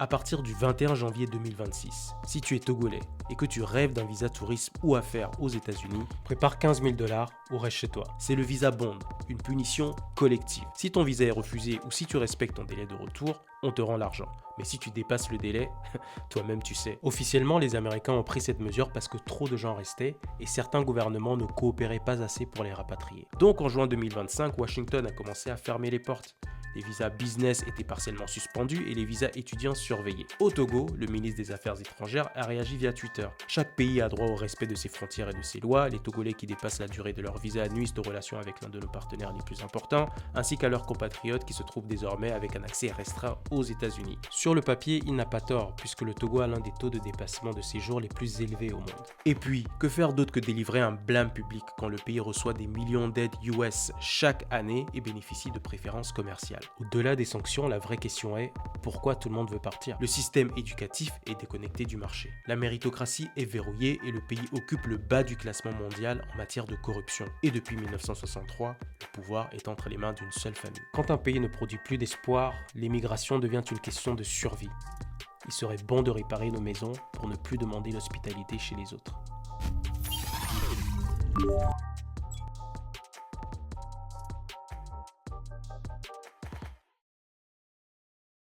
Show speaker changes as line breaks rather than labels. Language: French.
À partir du 21 janvier 2026, si tu es togolais et que tu rêves d'un visa tourisme ou affaires aux États-Unis, prépare 15 000 $ ou reste chez toi. C'est le visa bond, une punition collective. Si ton visa est refusé ou si tu respectes ton délai de retour, on te rend l'argent. Mais si tu dépasses le délai, toi-même tu sais. Officiellement, les Américains ont pris cette mesure parce que trop de gens restaient et certains gouvernements ne coopéraient pas assez pour les rapatrier. Donc en juin 2025, Washington a commencé à fermer les portes. Les visas business étaient partiellement suspendus et les visas étudiants surveillés. Au Togo, le ministre des Affaires étrangères a réagi via Twitter. Chaque pays a droit au respect de ses frontières et de ses lois. Les Togolais qui dépassent la durée de leur visa nuisent aux relations avec l'un de nos partenaires les plus importants, ainsi qu'à leurs compatriotes qui se trouvent désormais avec un accès restreint aux États-Unis. Sur le papier, il n'a pas tort, puisque le Togo a l'un des taux de dépassement de séjour les plus élevés au monde. Et puis, que faire d'autre que délivrer un blâme public quand le pays reçoit des millions d'aides US chaque année et bénéficie de préférences commerciales? Au-delà des sanctions, la vraie question est pourquoi tout le monde veut partir? Le système éducatif est déconnecté du marché. La méritocratie est verrouillée et le pays occupe le bas du classement mondial en matière de corruption. Et depuis 1963, le pouvoir est entre les mains d'une seule famille. Quand un pays ne produit plus d'espoir, l'émigration devient une question de survie. Il serait bon de réparer nos maisons pour ne plus demander l'hospitalité chez les autres.